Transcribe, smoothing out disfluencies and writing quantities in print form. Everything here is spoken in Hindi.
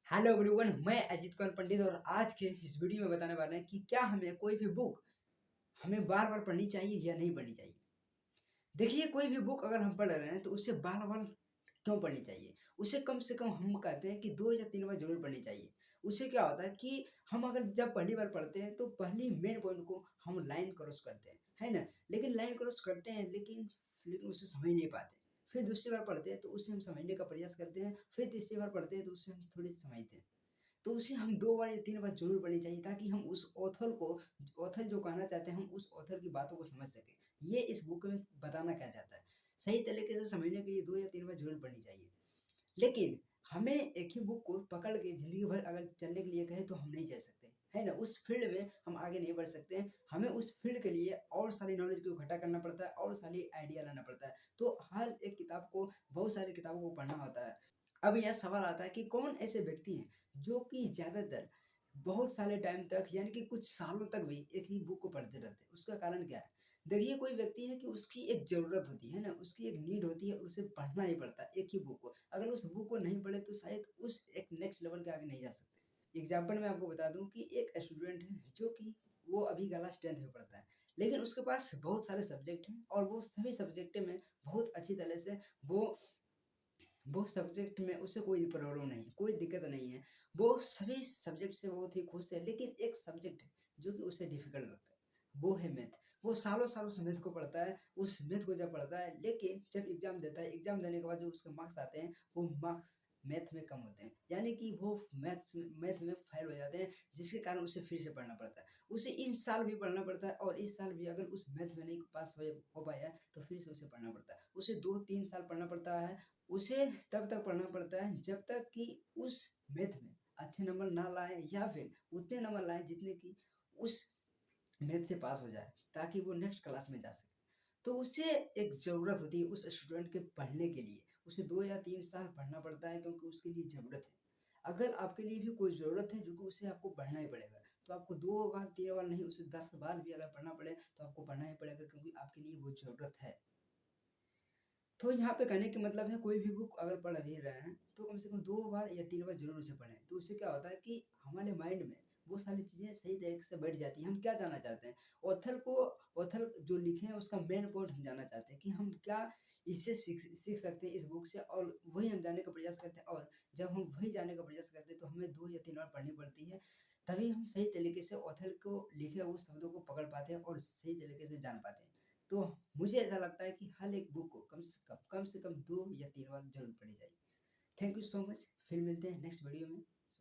हेलो एवरीवन, मैं अजीत कौर पंडित और आज के इस वीडियो में बताने वाले हैं कि क्या हमें कोई भी बुक हमें बार बार पढ़नी चाहिए या नहीं पढ़नी चाहिए। देखिए, कोई भी बुक अगर हम पढ़ रहे हैं तो उसे बार बार क्यों पढ़नी चाहिए। उसे कम से कम हम कहते हैं कि 2 या 3 बार जरूर पढ़नी चाहिए। उससे क्या होता है कि हम अगर जब पहली बार पढ़ते हैं तो पहली मेन पॉइंट को हम लाइन क्रॉस करते हैं, है ना। लेकिन लाइन क्रॉस करते हैं लेकिन उसे समझ नहीं पाते। फिर दूसरी बार पढ़ते हैं तो उसे हम समझने का प्रयास करते हैं, फिर तीसरी बार पढ़ते हैं तो उसे हम थोड़ी समझते हैं। तो उसे हम 2 बार या 3 बार ज़रूर पढ़नी चाहिए ताकि हम उस ऑथर जो कहना चाहते हैं, हम उस ऑथर की बातों को समझ सकें। ये इस बुक में बताना क्या चाहता है। सही तरीके से समझने के लिए 2 या 3 बार ज़रूर पढ़नी चाहिए। लेकिन हमें एक ही बुक को पकड़ के ज़िंदगी भर अगर चलने के लिए कहें तो हम नहीं चल सकते, है ना? उस फ़ील्ड में हम आगे नहीं बढ़ सकते हैं। हमें उस फ़ील्ड के लिए और सारी नॉलेज को इकट्ठा करना पड़ता है और सारी आइडिया लाना पड़ता है। तो हर एक किताब को बहुत सारी किताबों को पढ़ना होता है। अब यह सवाल आता है कि कौन ऐसे व्यक्ति हैं जो कि ज़्यादातर बहुत सारे टाइम तक यानी कि कुछ सालों तक भी एक ही बुक को पढ़ते रहते हैं। उसका कारण क्या है? देखिए, कोई व्यक्ति है कि उसकी एक ज़रूरत होती है ना, उसकी एक नीड होती है, उसे पढ़ना ही पड़ता है एक ही बुक को। अगर उस बुक को नहीं पढ़े तो शायद उस एक नेक्स्ट लेवल के आगे नहीं जा सकते। एग्ज़ाम्पल मैं आपको बता दूँ कि एक स्टूडेंट है जो कि वो अभी क्लास 10th में पढ़ता है। लेकिन उसके पास बहुत सारे सब्जेक्ट हैं और वो सभी सब्जेक्ट में बहुत अच्छी तरह से वो वो सब्जेक्ट में उसे कोई प्रॉब्लम नहीं है, कोई दिक्कत नहीं है। वो सभी सब्जेक्ट से बहुत ही खुश है, लेकिन एक सब्जेक्ट है जो कि उसे डिफ़िकल्ट लगता है, वो है मैथ। वो सालों-साल उस मैथ को पढ़ता है, उस मैथ को जब पढ़ता है, लेकिन जब एग्ज़ाम देता है, एग्ज़ाम देने के बाद जो उसके मार्क्स आते हैं, वो मार्क्स मैथ में कम होते हैं। यानी कि वो मैथ में फ़ेल हो जाते हैं, जिसके कारण उसे फिर से पढ़ना पड़ता है। उसे इस साल भी पढ़ना पड़ता है और इस साल भी अगर उस मैथ में नहीं पास हो पाया, तो फिर से उसे पढ़ना पड़ता है। उसे 2-3 साल पढ़ना पड़ता है। उसे तब तक पढ़ना पड़ता है जब तक कि उस मैथ में अच्छे नंबर ना लाए या फिर उतने नंबर लाए जितने कि उस मैथ से पास हो जाए, ताकि वो नेक्स्ट क्लास में जा सके। तो उसे एक ज़रूरत होती है उस स्टूडेंट के पढ़ने के लिए। उसे 2 या 3 साल पढ़ना पड़ता है क्योंकि उसके लिए ज़रूरत है। अगर आपके लिए भी कोई ज़रूरत है जो कि उसे आपको पढ़ना ही पड़ेगा। तो आपको 2 बार 3 बार नहीं, उसे 10 बार भी अगर पढ़ना पड़े तो आपको पढ़ना ही पड़ेगा क्योंकि आपके लिए वो ज़रूरत है। तो यहाँ पे कहने का मतलब है, कोई भी बुक अगर पढ़ भी रहे हैं तो कम से कम 2 बार या 3 बार ज़रूर उसे पढ़ें। तो उससे क्या होता है कि हमारे माइंड में वो सारी चीज़ें सही तरीके से बैठ जाती हैं। हम क्या जानना चाहते हैं? ऑथर को ऑथर जो लिखे हैं उसका मेन पॉइंट हम जानना चाहते हैं कि हम क्या इससे सीख सकते हैं इस बुक से, और वही हम जानने का प्रयास करते हैं। और जब हम वही जानने का प्रयास करते हैं तो हमें 2 या 3 बार पढ़नी पड़ती है। तभी हम सही तरीके से ऑथर को लिखे हुए शब्दों को पकड़ पाते हैं और सही तरीके से जान पाते हैं। तो मुझे ऐसा लगता है कि हर एक बुक को कम से कम 2 या 3 बार ज़रूर पढ़नी चाहिए। Thank you so much. फिर मिलते हैं नेक्स्ट वीडियो में।